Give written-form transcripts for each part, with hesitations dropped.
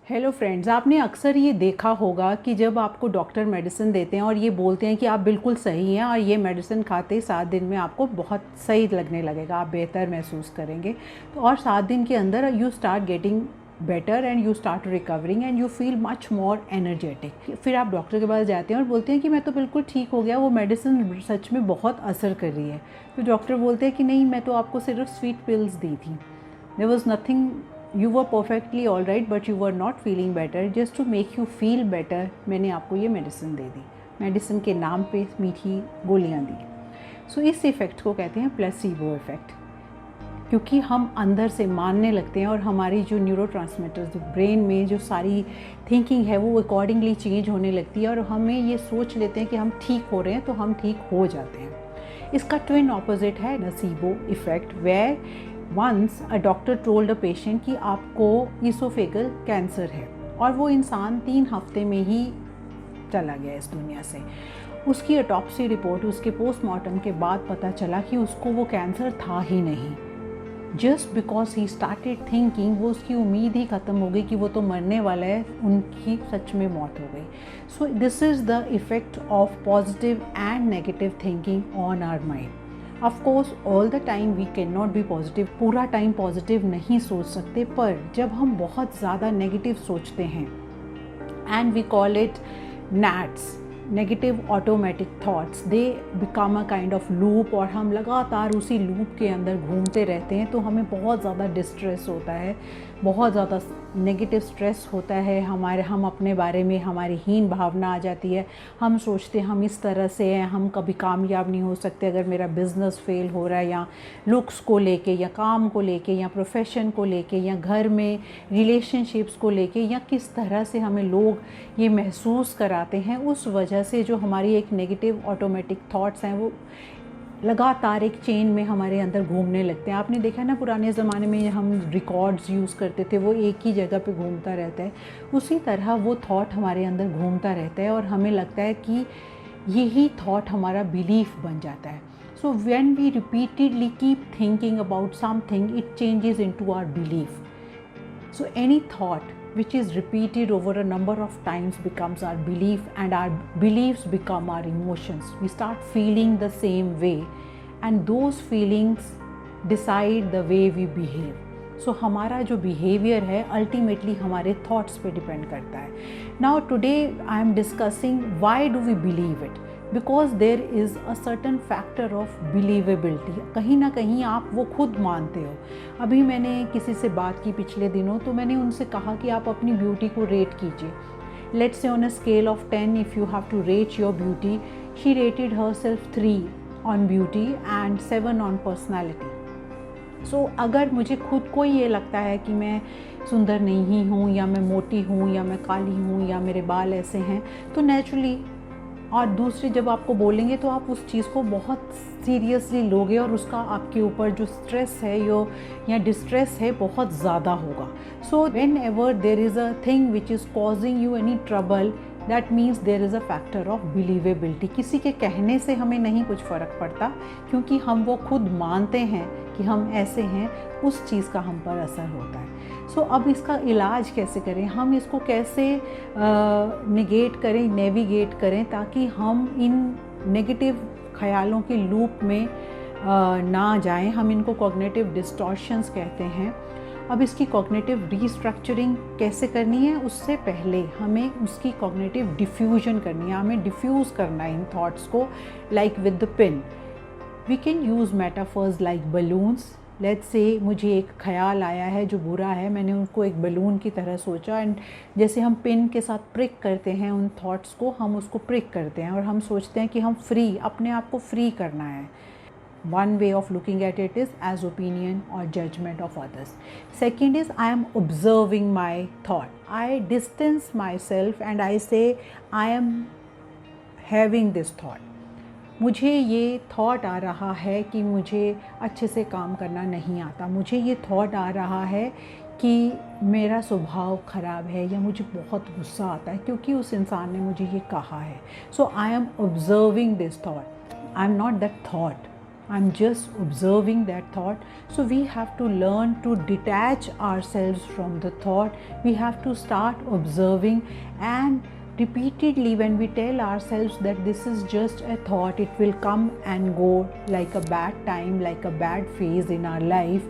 Hello friends, आपने अक्सर ये देखा होगा कि जब आपको डॉक्टर मेडिसिन देते हैं और ये बोलते हैं कि आप बिल्कुल सही हैं और ये मेडिसिन खाते ही 7 दिन में आपको बहुत सही लगने लगेगा, आप बेहतर महसूस करेंगे। तो और 7 दिन के अंदर you start getting better and you start recovering and you feel much more energetic. फिर आप डॉक्टर के पास जाते हैं और बोलते हैं कि मैं तो बिल्कुल ठीक हो गया, वो मेडिसिन सच में बहुत असर कर रही है। तो डॉक्टर बोलते हैं कि नहीं, मैं तो आपको सिर्फ स्वीट पिल्स दी थी, there was nothing, you were perfectly all right but you were not feeling better, just to make you feel better मैंने आपको ये मेडिसिन दे दी, मेडिसिन के नाम पे मीठी गोलियां दी। सो इस इफ़ेक्ट को कहते हैं प्लेसिबो इफ़ेक्ट, क्योंकि हम अंदर से मानने लगते हैं और हमारी जो न्यूरोट्रांसमीटर्स ब्रेन में जो सारी थिंकिंग है वो अकॉर्डिंगली चेंज होने लगती है और हमें ये सोच लेते हैं कि हम ठीक हो रहे हैं तो हम ठीक हो जाते हैं। इसका ट्विन ऑपोजिट है nocebo effect, where once a doctor told a patient कि आपको ईसोफेगल कैंसर है और वो इंसान 3 हफ्ते में ही चला गया इस दुनिया से। उसकी ऑटोप्सी रिपोर्ट, उसके पोस्टमार्टम के बाद पता चला कि उसको वो कैंसर था ही नहीं। Just because he started thinking, वो उसकी उम्मीद ही ख़त्म हो गई कि वो तो मरने वाला है, उनकी सच में मौत हो गई। So this is the effect of positive and negative thinking on our mind. Of course all the time we can not be positive, पूरा टाइम पॉजिटिव नहीं सोच सकते, पर जब हम बहुत ज़्यादा नेगेटिव सोचते हैं and we call it NATs, negative automatic thoughts, they become a kind of loop और हम लगातार उसी लूप के अंदर घूमते रहते हैं। तो हमें बहुत ज़्यादा डिस्ट्रेस होता है, बहुत ज़्यादा नेगेटिव स्ट्रेस होता है, हम अपने बारे में हमारी हीन भावना आ जाती है। हम सोचते हैं हम इस तरह से हैं, हम कभी कामयाब नहीं हो सकते, अगर मेरा बिज़नेस फेल हो रहा है या लुक्स को लेके या काम को लेके या प्रोफेशन को लेके या घर में रिलेशनशिप्स को लेके या किस तरह से हमें लोग ये महसूस कराते हैं, उस वजह से जो हमारी एक नेगेटिव ऑटोमेटिक थॉट्स हैं वो लगातार एक चेन में हमारे अंदर घूमने लगते हैं। आपने देखा ना, पुराने ज़माने में हम रिकॉर्ड्स यूज़ करते थे, वो एक ही जगह पे घूमता रहता है, उसी तरह वो थॉट हमारे अंदर घूमता रहता है और हमें लगता है कि यही थॉट हमारा बिलीफ बन जाता है। So when we repeatedly keep thinking about something, it changes into our belief. So any thought which is repeated over a number of times becomes our belief, and our beliefs become our emotions. We start feeling the same way and those feelings decide the way we behave. So हमारा जो behavior है ultimately हमारे thoughts पे depend करता है। Now today I am discussing why do we believe it? Because there is a certain factor of believability. कहीं ना कहीं आप वो खुद मानते हो। अभी मैंने किसी से बात की पिछले दिनों, तो मैंने उनसे कहा कि आप अपनी ब्यूटी को रेट कीजिए। Let's say on a scale of 10 if you have to rate your beauty, she rated herself 3 on beauty and 7 on personality. So अगर मुझे खुद को ये लगता है कि मैं सुंदर नहीं हूँ या मैं मोटी हूँ या मैं काली हूँ या मेरे बाल ऐसे हैं, तो नेचुरली और दूसरे जब आपको बोलेंगे तो आप उस चीज़ को बहुत सीरियसली लोगे और उसका आपके ऊपर जो स्ट्रेस है या डिस्ट्रेस है बहुत ज़्यादा होगा। So when ever there is a thing which is causing you any trouble, that means there is a factor of believability. किसी के कहने से हमें नहीं कुछ फ़र्क पड़ता, क्योंकि हम वो खुद मानते हैं कि हम ऐसे हैं, उस चीज़ का हम पर असर होता है। सो अब इसका इलाज कैसे करें, हम इसको कैसे निगेट करें, नेविगेट करें, ताकि हम इन नेगेटिव ख़यालों के लूप में ना जाएं। हम इनको कॉग्निटिव डिस्टॉर्शंस कहते हैं। अब इसकी कॉग्निटिव रीस्ट्रक्चरिंग कैसे करनी है, उससे पहले हमें उसकी कॉग्निटिव डिफ्यूजन करनी है। हमें डिफ्यूज़ करना है इन थॉट्स को, like with the pin. We can use metaphors like balloons. Let's say मुझे एक ख़याल आया है जो बुरा है, मैंने उनको एक बलून की तरह सोचा, एंड जैसे हम पिन के साथ प्रिक करते हैं उन थॉट्स को, हम उसको प्रिक करते हैं और हम सोचते हैं कि हम फ्री, अपने आप को फ्री करना है। One way of looking at it is as opinion or judgment of others. Second is I am observing my thought. I distance myself and I say I am having this thought. मुझे ये thought आ रहा है कि मुझे अच्छे से काम करना नहीं आता, मुझे ये थॉट आ रहा है कि मेरा स्वभाव ख़राब है या मुझे बहुत गुस्सा आता है क्योंकि उस इंसान ने मुझे ये कहा है। So I am observing this thought, I am not that thought. I'm just observing that thought. So we have to learn to detach ourselves from the thought. We have to start observing, and repeatedly when we tell ourselves that this is just a thought, it will come and go like a bad time, like a bad phase in our life,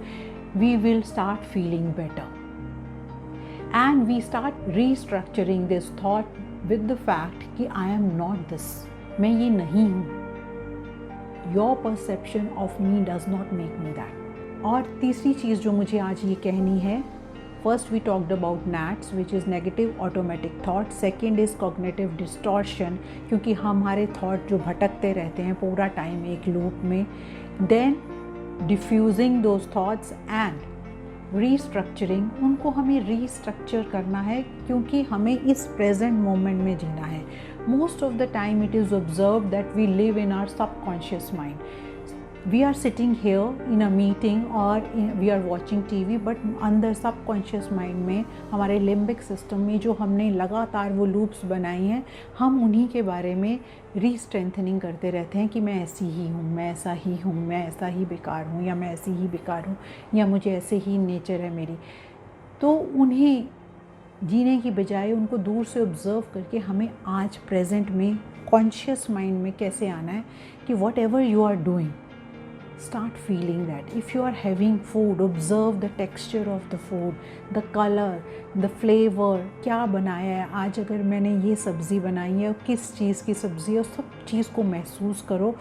we will start feeling better. And we start restructuring this thought with the fact कि I am not this, मैं ये नहीं हूँ. Your perception of me does not make me that. और तीसरी चीज़ जो मुझे आज ये कहनी है, first we talked about NATs, which is negative automatic thought. Second is cognitive distortion, क्योंकि हमारे thought जो भटकते रहते हैं पूरा टाइम एक लूप में. Then diffusing those thoughts and restructuring, उनको हमें रीस्ट्रक्चर करना है क्योंकि हमें इस प्रेजेंट मोमेंट में जीना है. Most of the time it is observe that we live in our subconscious mind. We are sitting here in a meeting और we are watching TV, but अंदर सबकॉन्शियस माइंड में हमारे लिम्बिक सिस्टम में जो हमने लगातार वो लूप्स बनाई हैं, हम उन्हीं के बारे में रीस्ट्रेंथनिंग करते रहते हैं कि मैं ऐसी ही हूँ, मैं ऐसा ही हूँ, मैं ऐसा ही बेकार हूँ, या मैं ऐसी ही बेकार हूँ, या मुझे ऐसे ही नेचर है मेरी. तो उन्हें जीने की बजाय उनको दूर से ऑब्ज़र्व करके हमें आज प्रेजेंट में कॉन्शियस माइंड में कैसे आना है कि whatever you are doing, start feeling that. If you are having food, observe the texture of the food, the color, the flavor. क्या बनाया है आज, अगर मैंने ये सब्ज़ी बनाई है, किस चीज़ की सब्ज़ी है, सब चीज़ को महसूस करो.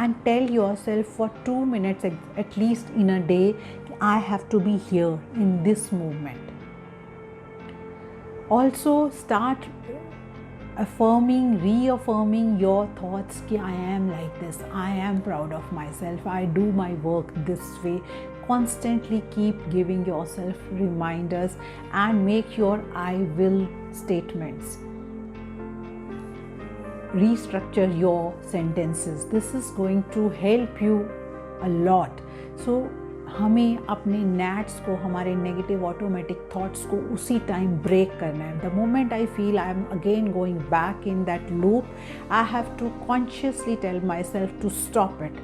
and tell yourself for 2 minutes at least in a day, I have to be here in this moment. Also start affirming, reaffirming your thoughts कि I am like this, I am proud of myself, I do my work this way. Constantly keep giving yourself reminders and make your I will statements. Restructure your sentences. This is going to help you a lot. So हमें अपने nits को, हमारे negative automatic thoughts को उसी time break करना है. The moment I feel I am again going back in that loop, I have to consciously tell myself to stop it.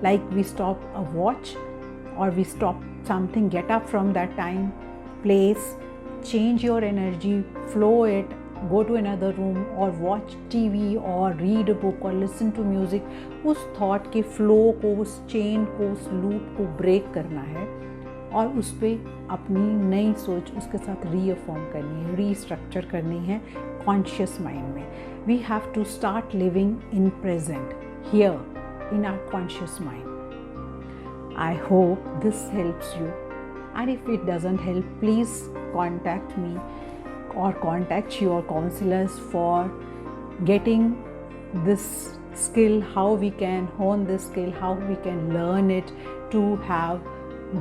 Like we stop a watch or we stop something, get up from that time, place, change your energy, flow it, go to another room or watch TV or read a book or listen to music. उस thought के flow को, उस chain को, उस loop को break करना है और उस पर अपनी नई सोच उसके साथ reaffirm करनी है, restructure करनी है conscious mind में. We have to start living in present, here, in our conscious mind. I hope this helps you, and if it doesn't help, please contact me or contact your counselors for getting this skill, how we can hone this skill, how we can learn it to have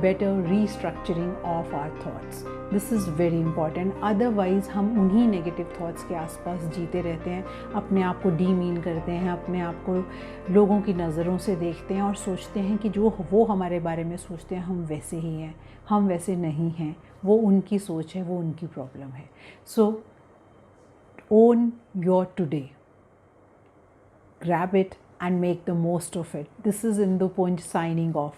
better restructuring of our thoughts. This is very important. Otherwise हम उन्हीं negative thoughts के आसपास जीते रहते हैं, अपने आप को डीमीन करते हैं, अपने आप को लोगों की नज़रों से देखते हैं और सोचते हैं कि जो वो हमारे बारे में सोचते हैं हम वैसे ही हैं. हम वैसे नहीं हैं, वो उनकी सोच है, वो उनकी प्रॉब्लम है. सो own your today, grab it and make the most of it. This is Indu Punj signing off.